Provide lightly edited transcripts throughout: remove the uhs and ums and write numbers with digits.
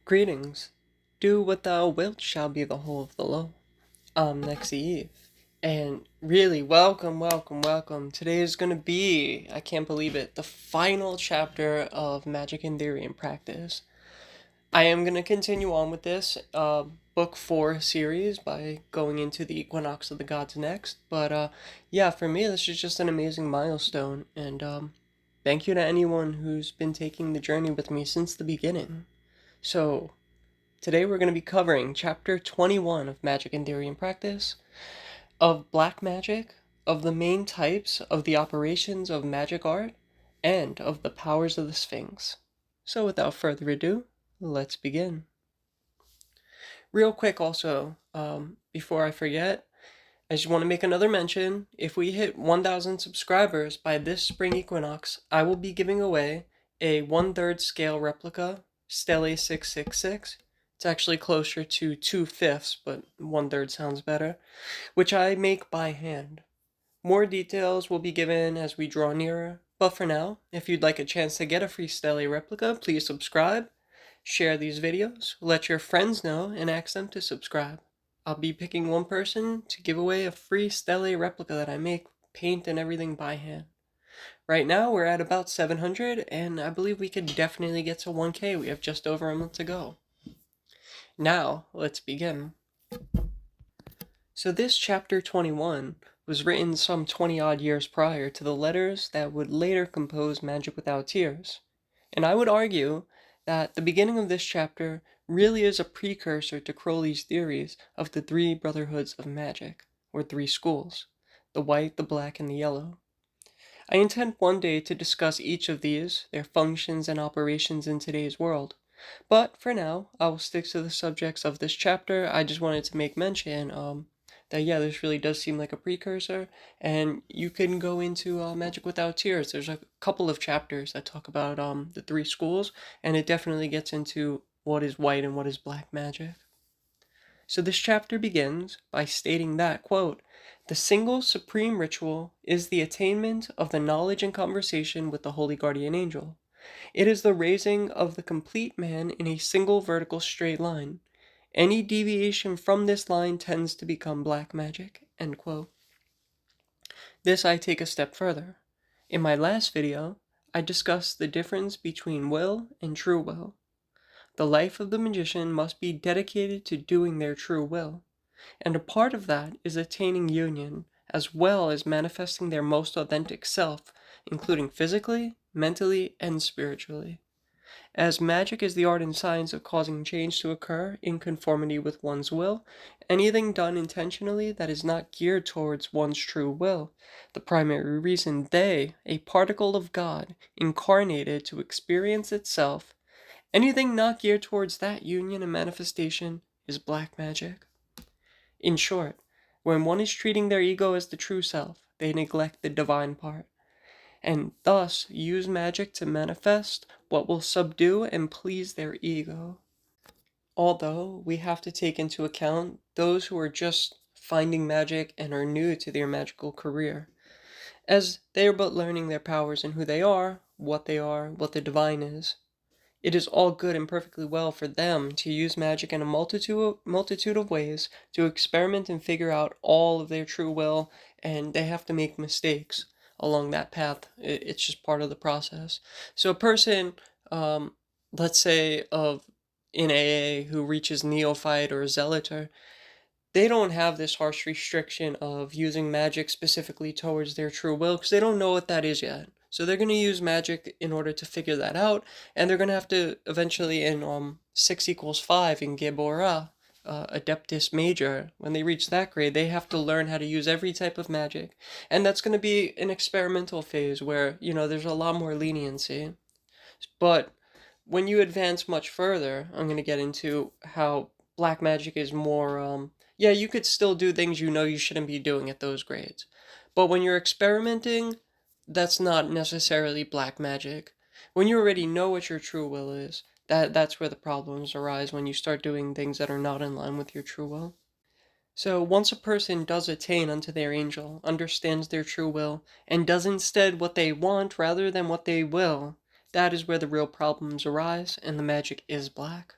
Greetings. Do what thou wilt shall be the whole of the law. I'm Lexi Eve. And really, welcome. Today is going to be, I can't believe it, the final chapter of Magick in Theory and Practice. I am going to continue on with this book 4 series by going into the Equinox of the Gods next. But yeah, for me, this is just an amazing milestone. And thank you to anyone who's been taking the journey with me since the beginning. So, today we're going to be covering Chapter 21 of Magick in Theory and Practice, of Black Magick, of the main types of the operations of magic art, and of the powers of the Sphinx. So without further ado, let's begin. Real quick also, before I forget, I just want to make another mention. If we hit 1,000 subscribers by this spring equinox, I will be giving away a 1/3 scale replica Stele 666. It's actually closer to 2/5, but 1/3 sounds better, which I make by hand. More details will be given as we draw nearer, but for now, if you'd like a chance to get a free Stele replica, please subscribe, share these videos, let your friends know, and ask them to subscribe. I'll be picking one person to give away a free Stele replica that I make, paint and everything by hand. Right now, we're at about 700, and I believe we could definitely get to 1K. We have just over a month to go. Now, let's begin. So this chapter 21 was written some 20 odd years prior to the letters that would later compose Magick Without Tears. And I would argue that the beginning of this chapter really is a precursor to Crowley's theories of the three brotherhoods of magic, or three schools, the white, the black, and the yellow. I intend one day to discuss each of these, their functions and operations in today's world. But for now, I will stick to the subjects of this chapter. I just wanted to make mention that, yeah, this really does seem like a precursor, and you can go into Magick Without Tears. There's a couple of chapters that talk about the three schools, and it definitely gets into what is white and what is black magic. So this chapter begins by stating that, quote, "The single supreme ritual is the attainment of the knowledge and conversation with the holy guardian angel. It is the raising of the complete man in a single vertical straight line. Any deviation from this line tends to become black magic." End quote. This I take a step further. In my last video, I discussed the difference between will and true will. The life of the magician must be dedicated to doing their true will, and a part of that is attaining union, as well as manifesting their most authentic self, including physically, mentally, and spiritually. As magic is the art and science of causing change to occur in conformity with one's will, anything done intentionally that is not geared towards one's true will, the primary reason they, a particle of God, incarnated to experience itself, anything not geared towards that union and manifestation is black magic. In short, when one is treating their ego as the true self, they neglect the divine part, and thus use magic to manifest what will subdue and please their ego. Although we have to take into account those who are just finding magic and are new to their magical career, as they are but learning their powers and who they are, what the divine is. It is all good and perfectly well for them to use magic in a multitude of ways to experiment and figure out all of their true will, and they have to make mistakes along that path. It's just part of the process. So a person, let's say in AA who reaches neophyte or zealoter, they don't have this harsh restriction of using magic specifically towards their true will because they don't know what that is yet. So they're going to use magic in order to figure that out, and they're going to have to eventually in 6 equals 5 in Geborah, Adeptus Major, when they reach that grade, they have to learn how to use every type of magic. And that's going to be an experimental phase where, there's a lot more leniency. But when you advance much further, I'm going to get into how black magic is more, yeah, you could still do things you shouldn't be doing at those grades. But when you're experimenting, that's not necessarily black magic. When you already know what your true will is, that's where the problems arise, when you start doing things that are not in line with your true will. So once a person does attain unto their angel, understands their true will, and does instead what they want rather than what they will, that is where the real problems arise, and the magic is black.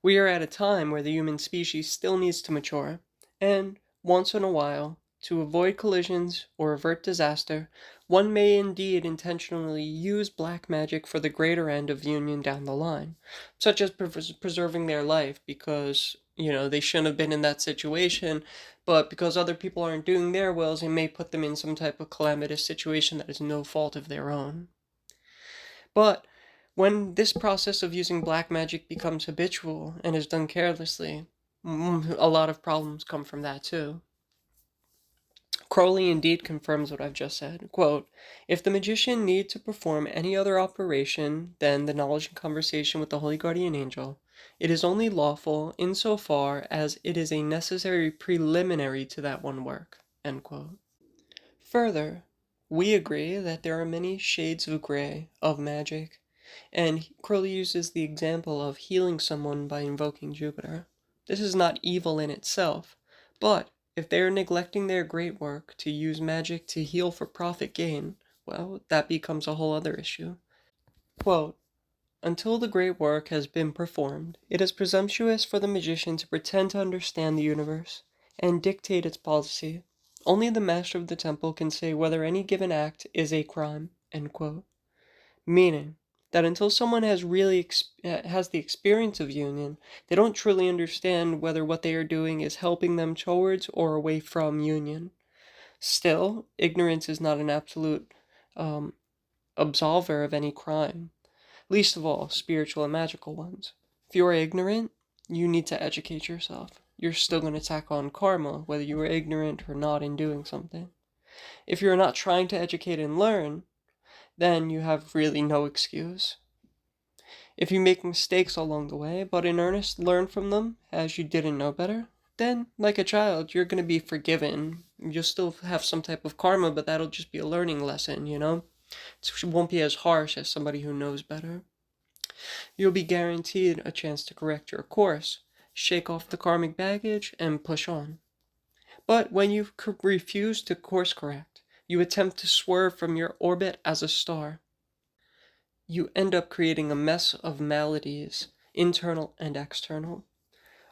We are at a time where the human species still needs to mature, and once in a while, to avoid collisions or avert disaster, one may indeed intentionally use black magic for the greater end of union down the line, such as preserving their life because, they shouldn't have been in that situation, but because other people aren't doing their wills, it may put them in some type of calamitous situation that is no fault of their own. But when this process of using black magic becomes habitual and is done carelessly, a lot of problems come from that too. Crowley indeed confirms what I've just said. Quote, "If the magician need to perform any other operation than the knowledge and conversation with the holy guardian angel, it is only lawful in so far as it is a necessary preliminary to that one work." End quote. Further, we agree that there are many shades of gray of magic, and Crowley uses the example of healing someone by invoking Jupiter. This is not evil in itself, but if they are neglecting their great work to use magic to heal for profit gain, well, that becomes a whole other issue. Quote, "Until the great work has been performed, it is presumptuous for the magician to pretend to understand the universe and dictate its policy. Only the master of the temple can say whether any given act is a crime." End quote. Meaning that until someone has has the experience of union, they don't truly understand whether what they are doing is helping them towards or away from union. Still, ignorance is not an absolute absolver of any crime, least of all spiritual and magical ones. If you are ignorant, you need to educate yourself. You're still going to tack on karma, whether you are ignorant or not in doing something. If you're not trying to educate and learn, then you have really no excuse. If you make mistakes along the way, but in earnest learn from them as you didn't know better, then, like a child, you're going to be forgiven. You'll still have some type of karma, but that'll just be a learning lesson, It won't be as harsh as somebody who knows better. You'll be guaranteed a chance to correct your course, shake off the karmic baggage, and push on. But when you refuse to course correct, you attempt to swerve from your orbit as a star. You end up creating a mess of maladies, internal and external.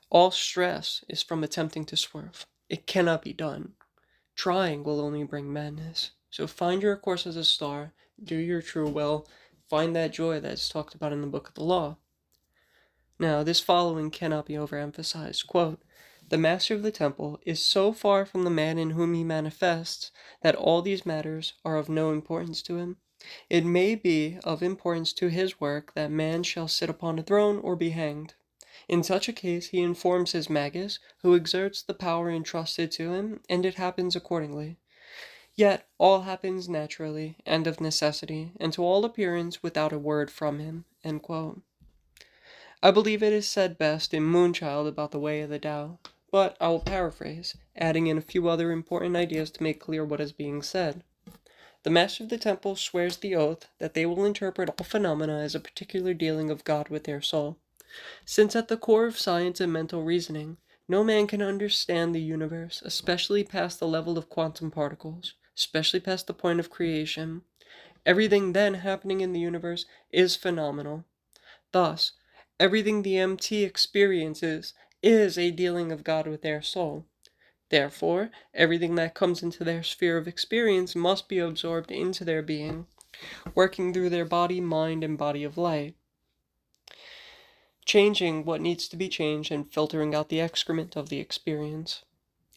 All stress is from attempting to swerve. It cannot be done. Trying will only bring madness. So find your course as a star, do your true will, find that joy that is talked about in the Book of the Law. Now, this following cannot be overemphasized. Quote, "The master of the temple is so far from the man in whom he manifests that all these matters are of no importance to him. It may be of importance to his work that man shall sit upon a throne or be hanged. In such a case he informs his magus, who exerts the power entrusted to him, and it happens accordingly. Yet all happens naturally and of necessity, and to all appearance without a word from him." End quote. I believe it is said best in Moonchild about the way of the Tao, but I will paraphrase, adding in a few other important ideas to make clear what is being said. The master of the temple swears the oath that they will interpret all phenomena as a particular dealing of God with their soul. Since at the core of science and mental reasoning, no man can understand the universe, especially past the level of quantum particles, especially past the point of creation, everything then happening in the universe is phenomenal. Thus, everything the MT experiences is a dealing of God with their soul. Therefore, everything that comes into their sphere of experience must be absorbed into their being, working through their body, mind, and body of light, changing what needs to be changed and filtering out the excrement of the experience.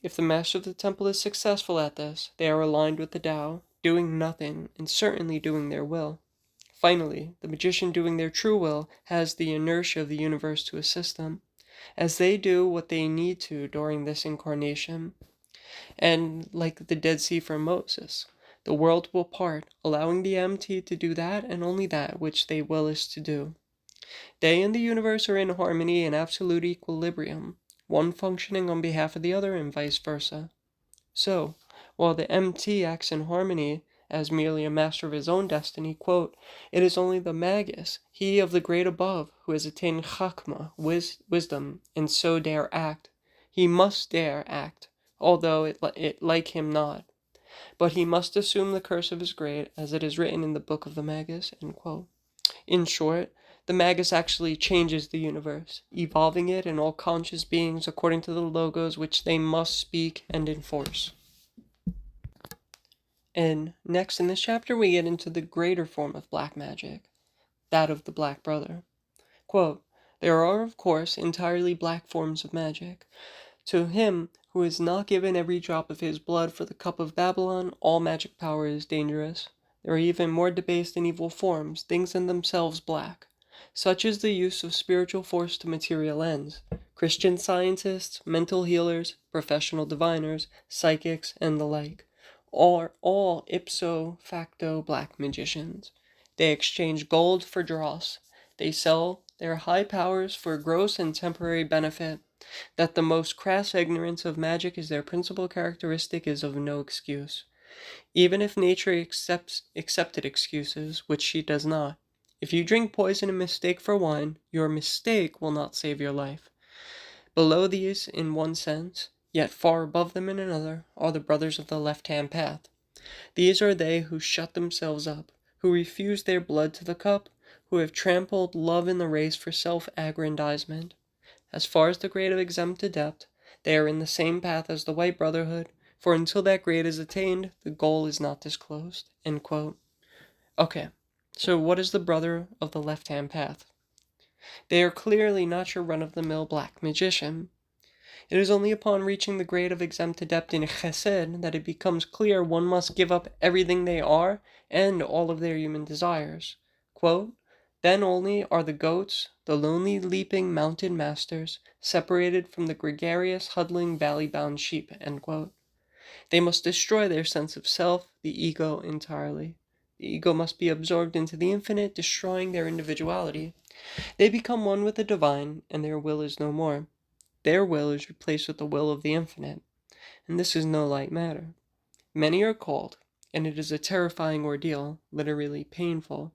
If the master of the temple is successful at this, they are aligned with the Tao, doing nothing, and certainly doing their will. Finally, the magician doing their true will has the inertia of the universe to assist them, as they do what they need to during this incarnation. And like the Dead Sea for Moses, the world will part, allowing the MT to do that and only that which they will is to do. They and the universe are in harmony and absolute equilibrium, one functioning on behalf of the other and vice versa. So, while the MT acts in harmony as merely a master of his own destiny, quote, "It is only the magus, he of the great above, who has attained chakma, wisdom, and so dare act. He must dare act, although it like him not. But he must assume the curse of his grade, as it is written in the book of the magus." End quote. In short, the Magus actually changes the universe, evolving it and all conscious beings according to the logos which they must speak and enforce. And next in this chapter, we get into the greater form of black magic, that of the Black Brother. Quote, "There are, of course, entirely black forms of magic. To him who is not given every drop of his blood for the cup of Babylon, all magic power is dangerous. There are even more debased and evil forms, things in themselves black. Such is the use of spiritual force to material ends. Christian scientists, mental healers, professional diviners, psychics, and the like are all ipso facto black magicians. They exchange gold for dross. They sell their high powers for gross and temporary benefit. That the most crass ignorance of magic is their principal characteristic is of no excuse. Even if nature accepted excuses, which she does not. If you drink poison and mistake for wine, your mistake will not save your life. Below these in one sense, yet far above them in another, are the brothers of the left-hand path. These are they who shut themselves up, who refuse their blood to the cup, who have trampled love in the race for self-aggrandizement. As far as the grade of exempt adept, they are in the same path as the White Brotherhood, for until that grade is attained, the goal is not disclosed." End quote. Okay, so what is the brother of the left-hand path? They are clearly not your run-of-the-mill black magician. It is only upon reaching the grade of exempt adept in Chesed that it becomes clear one must give up everything they are and all of their human desires. Quote, "Then only are the goats, the lonely leaping mountain masters, separated from the gregarious huddling valley-bound sheep." End quote. They must destroy their sense of self, the ego, entirely. The ego must be absorbed into the infinite, destroying their individuality. They become one with the divine, and their will is no more. Their will is replaced with the will of the infinite, and this is no light matter. Many are called, and it is a terrifying ordeal, literally painful.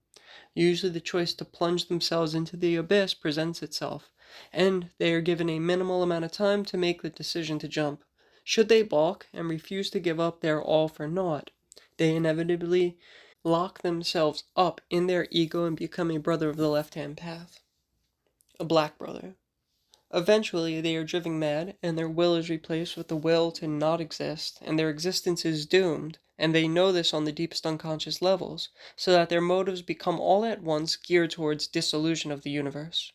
Usually the choice to plunge themselves into the abyss presents itself, and they are given a minimal amount of time to make the decision to jump. Should they balk and refuse to give up their all for naught, they inevitably lock themselves up in their ego and become a brother of the left-hand path, a black brother. Eventually, they are driven mad, and their will is replaced with the will to not exist, and their existence is doomed, and they know this on the deepest unconscious levels, so that their motives become all at once geared towards dissolution of the universe.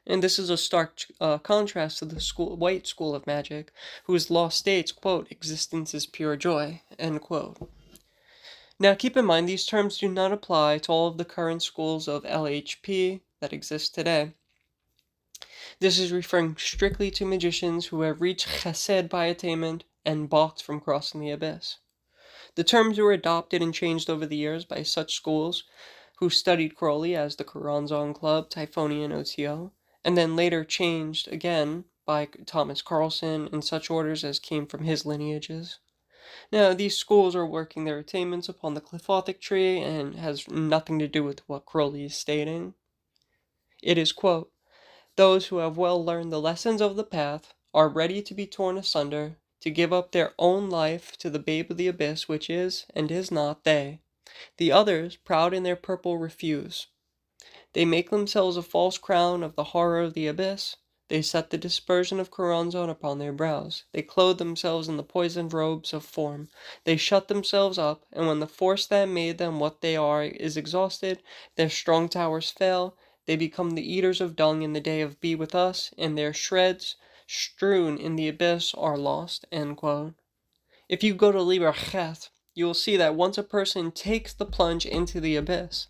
And this is a stark contrast to the white school of magic, whose law states, quote, "Existence is pure joy," end quote. Now keep in mind, these terms do not apply to all of the current schools of LHP that exist today. This is referring strictly to magicians who have reached chesed by attainment and balked from crossing the abyss. The terms were adopted and changed over the years by such schools who studied Crowley as the Choronzon Club, Typhonian OTO, and then later changed again by Thomas Carlson and such orders as came from his lineages. Now, these schools are working their attainments upon the Clifothic tree and has nothing to do with what Crowley is stating. It is, quote, "Those who have well learned the lessons of the path are ready to be torn asunder, to give up their own life to the babe of the abyss, which is and is not they. The others, proud in their purple, refuse. They make themselves a false crown of the horror of the abyss. They set the dispersion of Choronzon upon their brows. They clothe themselves in the poisoned robes of form. They shut themselves up, and when the force that made them what they are is exhausted, their strong towers fail. They become the eaters of dung in the day of Be With Us, and their shreds, strewn in the abyss, are lost." End quote. If you go to Liber Chet, you will see that once a person takes the plunge into the abyss,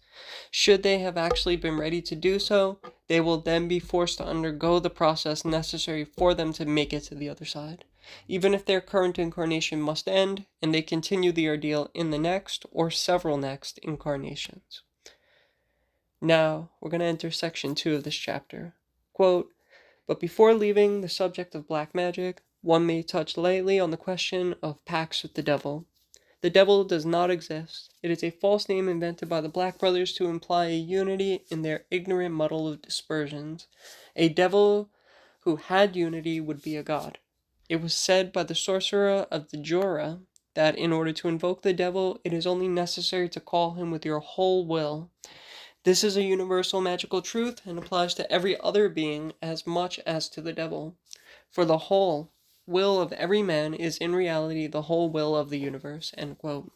should they have actually been ready to do so, they will then be forced to undergo the process necessary for them to make it to the other side, even if their current incarnation must end, and they continue the ordeal in the next or several next incarnations. Now, we're going to enter section 2 of this chapter. Quote, "But before leaving the subject of black magic, one may touch lightly on the question of pacts with the devil. The devil does not exist. It is a false name invented by the Black Brothers to imply a unity in their ignorant muddle of dispersions. A devil who had unity would be a god. It was said by the sorcerer of the Jura that in order to invoke the devil, it is only necessary to call him with your whole will. This is a universal magical truth and applies to every other being as much as to the devil. For the whole will of every man is in reality the whole will of the universe. End quote.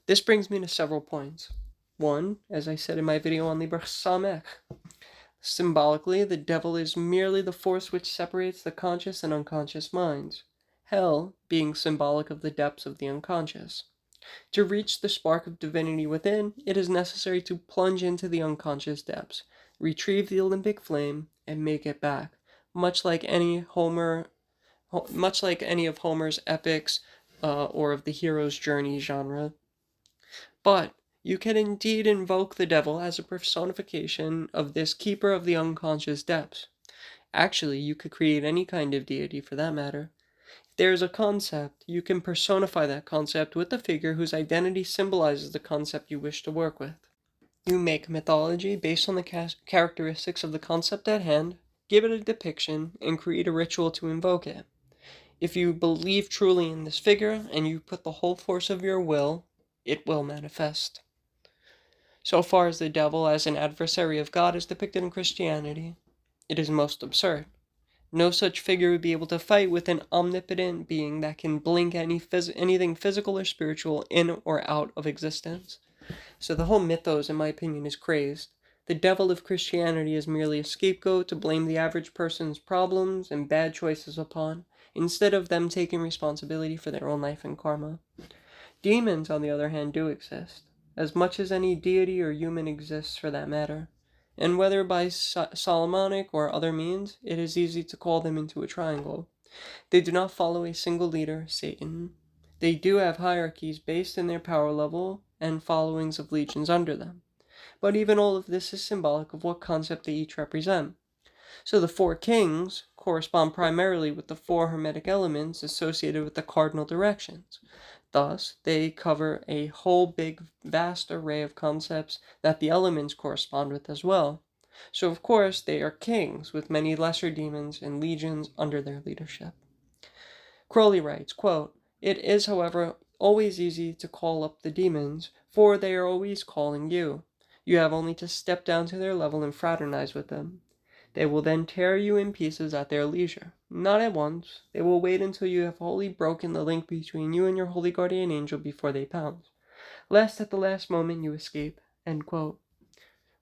This brings me to several points. One, as I said in my video on Liber Samech, symbolically, the devil is merely the force which separates the conscious and unconscious minds, hell being symbolic of the depths of the unconscious. To reach the spark of divinity within, it is necessary to plunge into the unconscious depths, retrieve the Olympic flame, and make it back, much like any of Homer's epics or of the hero's journey genre. But you can indeed invoke the devil as a personification of this keeper of the unconscious depths. Actually, you could create any kind of deity for that matter. If there is a concept, you can personify that concept with a figure whose identity symbolizes the concept you wish to work with. You make mythology based on the characteristics of the concept at hand, give it a depiction, and create a ritual to invoke it. If you believe truly in this figure and you put the whole force of your will, it will manifest. So far as the devil as an adversary of God is depicted in Christianity, it is most absurd. No such figure would be able to fight with an omnipotent being that can blink anything physical or spiritual in or out of existence. So the whole mythos, in my opinion, is crazed. The devil of Christianity is merely a scapegoat to blame the average person's problems and bad choices upon, instead of them taking responsibility for their own life and karma. Demons, on the other hand, do exist, as much as any deity or human exists for that matter. And whether by Solomonic or other means, it is easy to call them into a triangle. They do not follow a single leader, Satan. They do have hierarchies based in their power level and followings of legions under them. But even all of this is symbolic of what concept they each represent. So the four kings correspond primarily with the four hermetic elements associated with the cardinal directions. Thus, they cover a whole big, vast array of concepts that the elements correspond with as well. So, of course, they are kings with many lesser demons and legions under their leadership. Crowley writes, quote, "It is, however, always easy to call up the demons, for they are always calling you. You have only to step down to their level and fraternize with them. They will then tear you in pieces at their leisure. Not at once. They will wait until you have wholly broken the link between you and your holy guardian angel before they pounce, lest at the last moment you escape." End quote.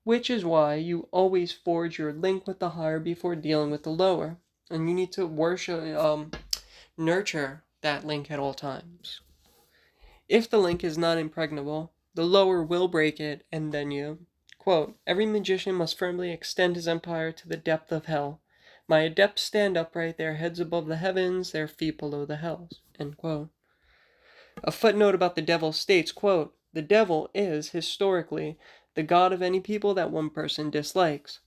Which is why you always forge your link with the higher before dealing with the lower. And you need to nurture that link at all times. If the link is not impregnable, the lower will break it, and then you. Quote, "Every magician must firmly extend his empire to the depth of hell. My adepts stand upright, their heads above the heavens, their feet below the hells." End quote. A footnote about the devil states, quote, "The devil is, historically, the god of any people that one person dislikes.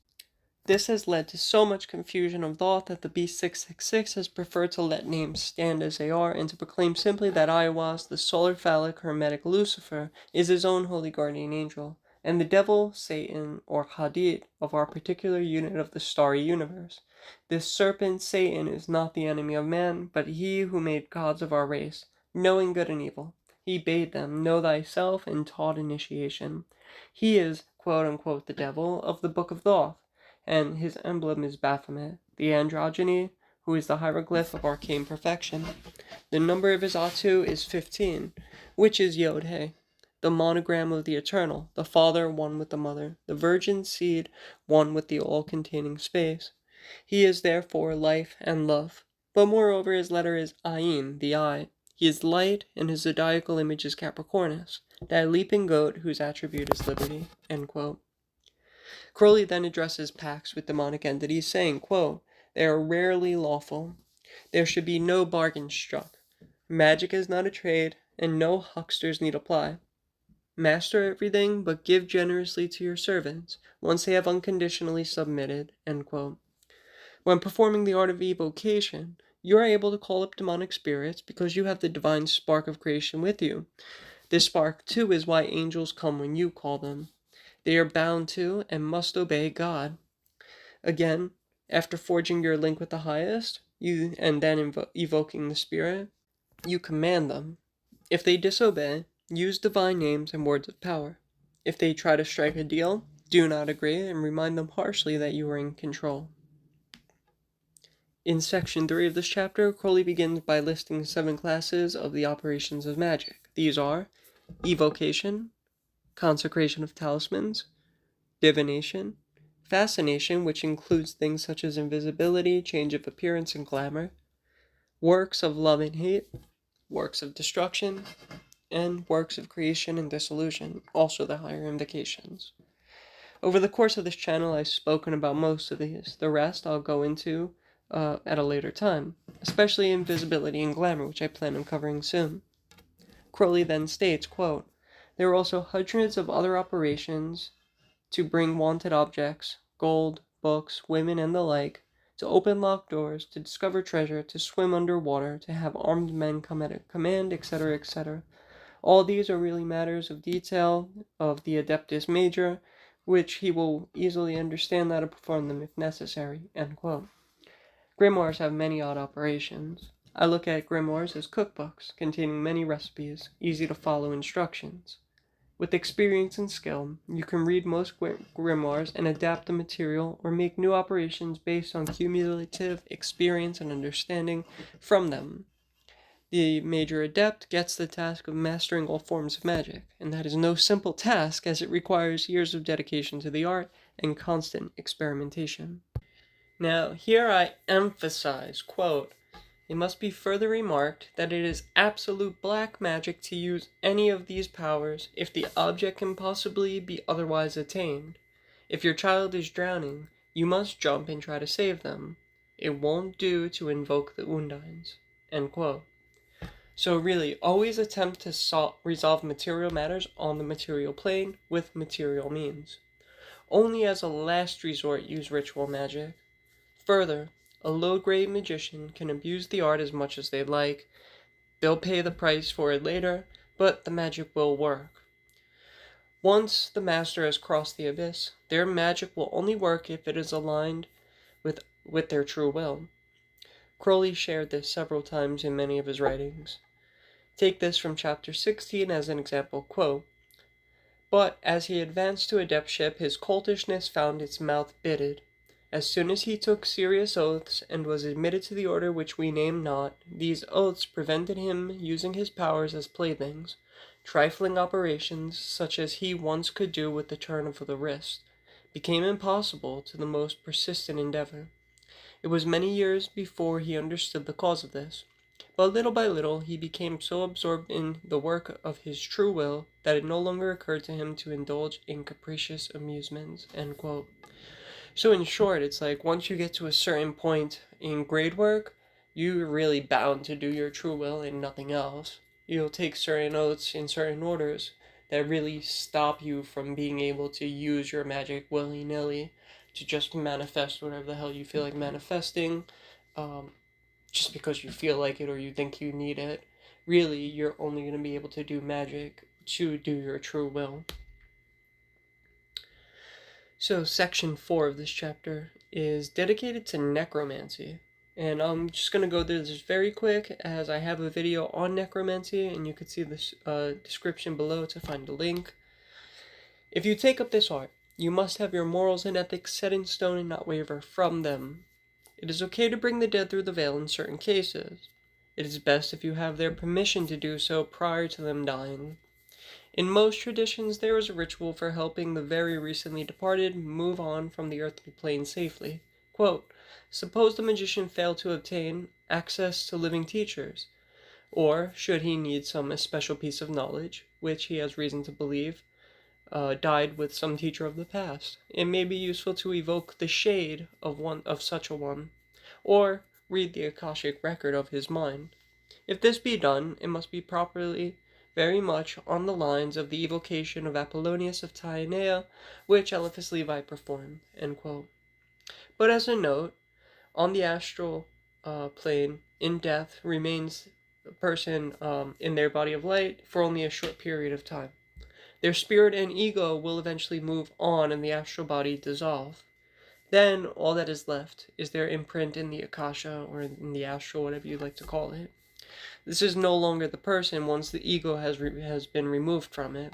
This has led to so much confusion of thought that the B666 has preferred to let names stand as they are and to proclaim simply that Iowas, the solar phallic hermetic Lucifer, is his own holy guardian angel, and the devil, Satan, or Hadid, of our particular unit of the starry universe. This serpent, Satan, is not the enemy of man, but he who made gods of our race, knowing good and evil. He bade them know thyself and taught initiation. He is, quote-unquote, the devil of the Book of Thoth, and his emblem is Baphomet, the androgyny, who is the hieroglyph of arcane perfection. The number of his Atu is 15, which is Yod-He, the monogram of the Eternal, the Father one with the Mother, the Virgin seed one with the all-containing space. He is therefore life and love. But moreover, his letter is Ayin, the Eye. He is light, and his zodiacal image is Capricornus, that leaping goat whose attribute is liberty." End quote. Crowley then addresses pacts with demonic entities, saying, quote, "They are rarely lawful. There should be no bargain struck. Magic is not a trade, and no hucksters need apply. Master everything, but give generously to your servants, once they have unconditionally submitted." End quote. When performing the art of evocation, you are able to call up demonic spirits because you have the divine spark of creation with you. This spark, too, is why angels come when you call them. They are bound to and must obey God. Again, after forging your link with the highest, and then evoking the spirit, you command them. If they disobey, use divine names and words of power. If they try to strike a deal, do not agree and remind them harshly that you are in control. In section 3 of this chapter, Crowley begins by listing 7 classes of the operations of magic. These are evocation, consecration of talismans, divination, fascination, which includes things such as invisibility, change of appearance, and glamour, works of love and hate, works of destruction, and works of creation and dissolution, also the higher invocations. Over the course of this channel, I've spoken about most of these. The rest I'll go into at a later time, especially invisibility and glamour, which I plan on covering soon. Crowley then states, quote, "There are also hundreds of other operations to bring wanted objects, gold, books, women, and the like, to open locked doors, to discover treasure, to swim under water, to have armed men come at a command, etc., etc. All these are really matters of detail of the Adeptus Major, which he will easily understand how to perform them if necessary." End quote. Grimoires have many odd operations. I look at grimoires as cookbooks, containing many recipes, easy to follow instructions. With experience and skill, you can read most grimoires and adapt the material or make new operations based on cumulative experience and understanding from them. The major adept gets the task of mastering all forms of magic, and that is no simple task as it requires years of dedication to the art and constant experimentation. Now, here I emphasize, quote, "It must be further remarked that it is absolute black magic to use any of these powers if the object can possibly be otherwise attained. If your child is drowning, you must jump and try to save them. It won't do to invoke the Undines." End quote. So really, always attempt to resolve material matters on the material plane with material means. Only as a last resort use ritual magic. Further, a low-grade magician can abuse the art as much as they like. They'll pay the price for it later, but the magic will work. Once the master has crossed the abyss, their magic will only work if it is aligned with their true will. Crowley shared this several times in many of his writings. Take this from chapter 16 as an example, quote, "But as he advanced to adeptship, his coltishness found its mouth bitted. As soon as he took serious oaths, and was admitted to the order which we name not, these oaths prevented him using his powers as playthings. Trifling operations, such as he once could do with the turn of the wrist, became impossible to the most persistent endeavor. It was many years before he understood the cause of this, but little by little he became so absorbed in the work of his true will that it no longer occurred to him to indulge in capricious amusements." End quote. So in short, it's like once you get to a certain point in grade work, you're really bound to do your true will and nothing else. You'll take certain oaths in certain orders that really stop you from being able to use your magic willy-nilly to just manifest whatever the hell you feel like manifesting, just because you feel like it or you think you need it. Really, you're only going to be able to do magic to do your true will. So section 4 of this chapter is dedicated to necromancy. And I'm just going to go through this very quick as I have a video on necromancy and you can see the description below to find a link. If you take up this art, you must have your morals and ethics set in stone and not waver from them. It is okay to bring the dead through the veil in certain cases. It is best if you have their permission to do so prior to them dying. In most traditions, there is a ritual for helping the very recently departed move on from the earthly plane safely. Quote, "Suppose the magician failed to obtain access to living teachers, or, should he need some special piece of knowledge, which he has reason to believe, died with some teacher of the past. It may be useful to evoke the shade of such a one, or read the Akashic record of his mind. If this be done, it must be properly very much on the lines of the evocation of Apollonius of Tyana, which Eliphas Levi performed." End quote. But as a note, on the astral plane, in death, remains a person in their body of light for only a short period of time. Their spirit and ego will eventually move on and the astral body dissolve. Then all that is left is their imprint in the Akasha, or in the astral, whatever you'd like to call it. This is no longer the person once the ego has been removed from it.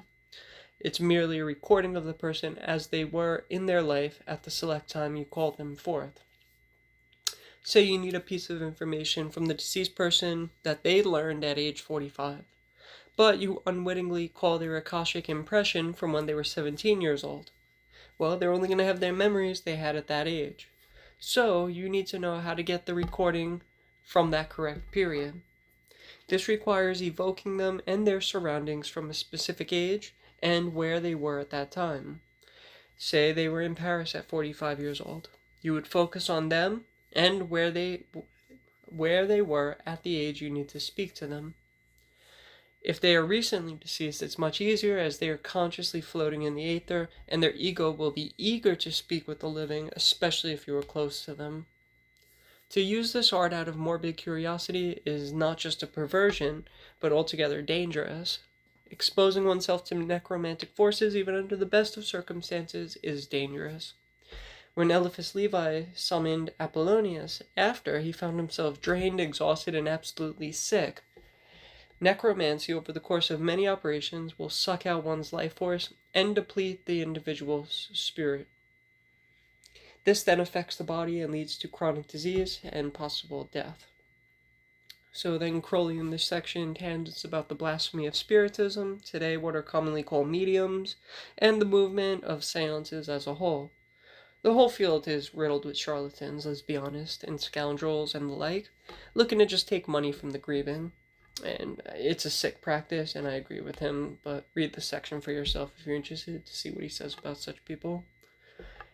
It's merely a recording of the person as they were in their life at the select time you call them forth. Say you need a piece of information from the deceased person that they learned at age 45, but you unwittingly call their Akashic impression from when they were 17 years old. Well, they're only going to have their memories they had at that age. So, you need to know how to get the recording from that correct period. This requires evoking them and their surroundings from a specific age and where they were at that time. Say they were in Paris at 45 years old. You would focus on them and where they were at the age you need to speak to them. If they are recently deceased, it's much easier as they are consciously floating in the aether, and their ego will be eager to speak with the living, especially if you are close to them. To use this art out of morbid curiosity is not just a perversion, but altogether dangerous. Exposing oneself to necromantic forces, even under the best of circumstances, is dangerous. When Eliphas Levi summoned Apollonius, after he found himself drained, exhausted, and absolutely sick, necromancy over the course of many operations will suck out one's life force and deplete the individual's spirit. This then affects the body and leads to chronic disease and possible death. So then Crowley in this section tangents about the blasphemy of spiritism, today what are commonly called mediums, and the movement of seances as a whole. The whole field is riddled with charlatans, let's be honest, and scoundrels and the like, looking to just take money from the grieving. And it's a sick practice, and I agree with him, but read the section for yourself if you're interested to see what he says about such people.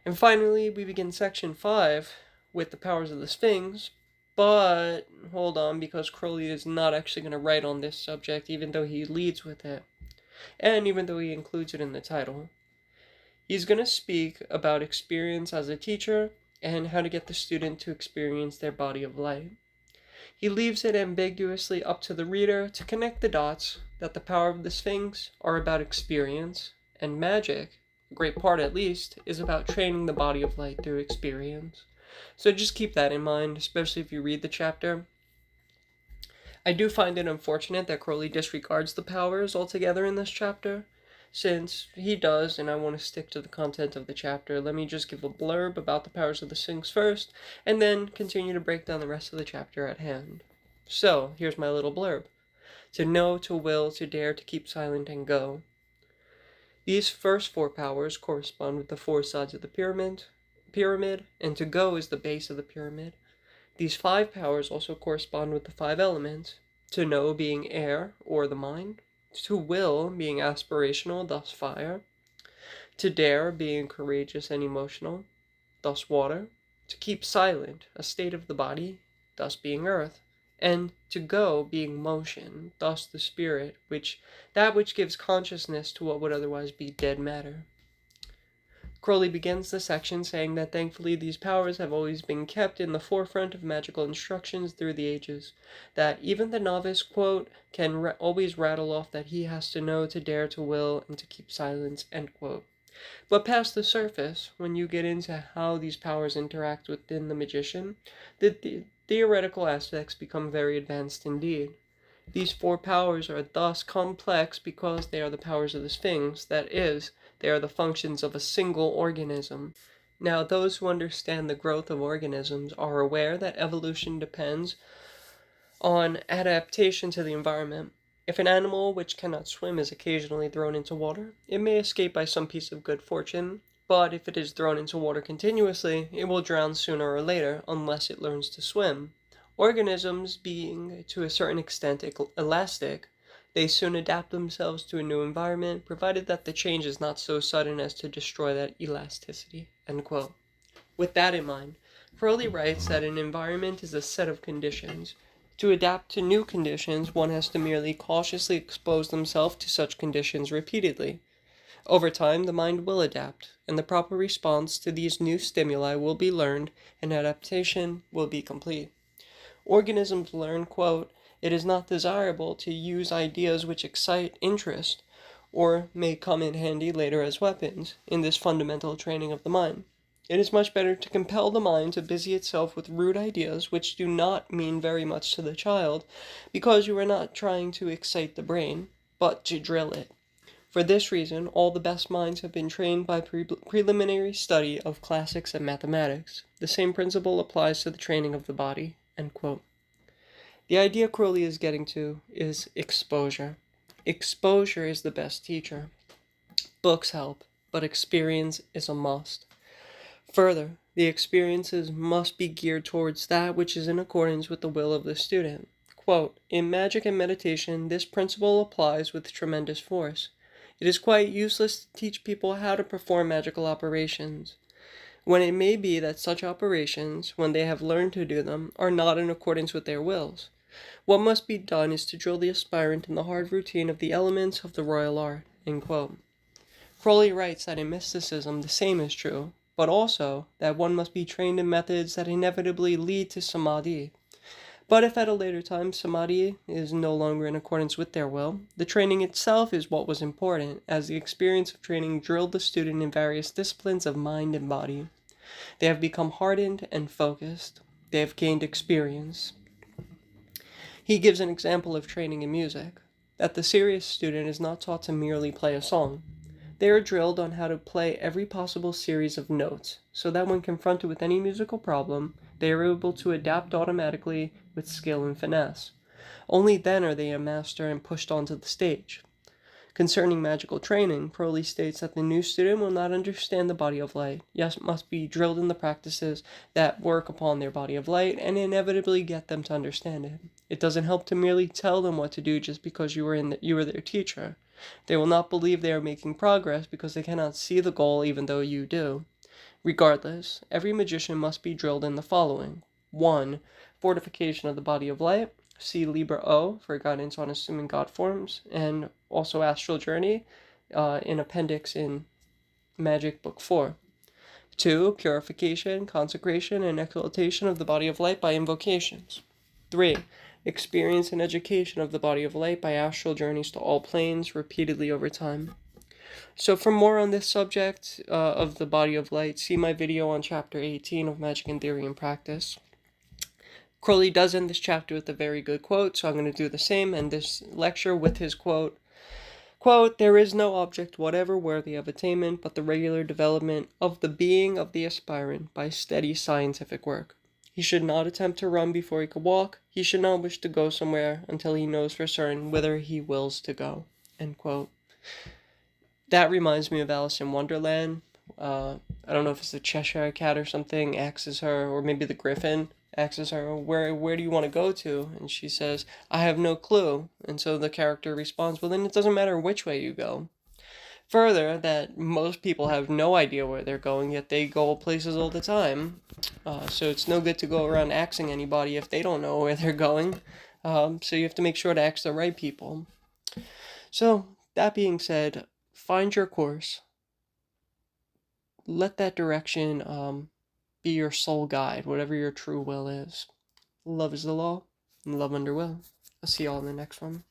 And finally, we begin section 5 with the powers of the Sphinx, but hold on, because Crowley is not actually going to write on this subject, even though he leads with it, and even though he includes it in the title. He's going to speak about experience as a teacher and how to get the student to experience their body of light. He leaves it ambiguously up to the reader to connect the dots that the power of the Sphinx are about experience, and magic, a great part at least, is about training the body of light through experience. So just keep that in mind, especially if you read the chapter. I do find it unfortunate that Crowley disregards the powers altogether in this chapter. Since he does, and I want to stick to the content of the chapter, let me just give a blurb about the powers of the Sphinx first, and then continue to break down the rest of the chapter at hand. So, here's my little blurb. To know, to will, to dare, to keep silent, and go. These first 4 powers correspond with the 4 sides of the pyramid, and to go is the base of the pyramid. These 5 powers also correspond with the 5 elements, to know being air, or the mind, to will being aspirational, thus fire, to dare being courageous and emotional, thus water, to keep silent, a state of the body, thus being earth, and to go being motion, thus the spirit, which gives consciousness to what would otherwise be dead matter. Crowley begins the section saying that thankfully these powers have always been kept in the forefront of magical instructions through the ages, that even the novice, quote, can always rattle off that he has to know, to dare, to will, and to keep silence, end quote. But past the surface, when you get into how these powers interact within the magician, the theoretical aspects become very advanced indeed. These 4 powers are thus complex because they are the powers of the Sphinx, that is, they are the functions of a single organism. Now, those who understand the growth of organisms are aware that evolution depends on adaptation to the environment. If an animal which cannot swim is occasionally thrown into water, it may escape by some piece of good fortune, but if it is thrown into water continuously, it will drown sooner or later unless it learns to swim. Organisms being, to a certain extent, elastic, they soon adapt themselves to a new environment, provided that the change is not so sudden as to destroy that elasticity, end quote. With that in mind, Crowley writes that an environment is a set of conditions. To adapt to new conditions, one has to merely cautiously expose themselves to such conditions repeatedly. Over time, the mind will adapt, and the proper response to these new stimuli will be learned, and adaptation will be complete. Organisms learn, quote, it is not desirable to use ideas which excite interest, or may come in handy later as weapons, in this fundamental training of the mind. It is much better to compel the mind to busy itself with rude ideas which do not mean very much to the child, because you are not trying to excite the brain, but to drill it. For this reason, all the best minds have been trained by preliminary study of classics and mathematics. The same principle applies to the training of the body." End quote. The idea Crowley is getting to is exposure. Exposure is the best teacher. Books help, but experience is a must. Further, the experiences must be geared towards that which is in accordance with the will of the student. Quote, "In magic and meditation, this principle applies with tremendous force. It is quite useless to teach people how to perform magical operations, when it may be that such operations, when they have learned to do them, are not in accordance with their wills. What must be done is to drill the aspirant in the hard routine of the elements of the royal art." End quote. Crowley writes that in mysticism the same is true, but also that one must be trained in methods that inevitably lead to samadhi. But if at a later time samadhi is no longer in accordance with their will, the training itself is what was important, as the experience of training drilled the student in various disciplines of mind and body. They have become hardened and focused. They have gained experience. He gives an example of training in music, that the serious student is not taught to merely play a song. They are drilled on how to play every possible series of notes, so that when confronted with any musical problem, they are able to adapt automatically with skill and finesse. Only then are they a master and pushed onto the stage. Concerning magical training, Crowley states that the new student will not understand the body of light, yet must be drilled in the practices that work upon their body of light and inevitably get them to understand it. It doesn't help to merely tell them what to do just because you are their teacher. They will not believe they are making progress because they cannot see the goal even though you do. Regardless, every magician must be drilled in the following. 1. Fortification of the body of light. See Libra O for guidance on assuming God forms, and also Astral Journey in appendix in Magic Book 4. 2. Purification, consecration, and exaltation of the body of light by invocations. 3. Experience and education of the body of light by astral journeys to all planes repeatedly over time. So for more on this subject of the body of light, see my video on chapter 18 of Magic in Theory and Practice. Crowley does end this chapter with a very good quote, so I'm going to do the same, and this lecture with his quote. Quote, "There is no object whatever worthy of attainment but the regular development of the being of the aspirant by steady scientific work. He should not attempt to run before he could walk. He should not wish to go somewhere until he knows for certain whither he wills to go." End quote. That reminds me of Alice in Wonderland. I don't know if it's the Cheshire Cat or something asks her, or maybe the Griffin asks her, where do you want to go to? And she says, "I have no clue." And so the character responds, "Well, then it doesn't matter which way you go." Further, that most people have no idea where they're going, yet they go places all the time. So it's no good to go around asking anybody if they don't know where they're going. So you have to make sure to ask the right people. So, that being said, find your course. Let that direction be your sole guide, whatever your true will is. Love is the law, and love under will. I'll see y'all in the next one.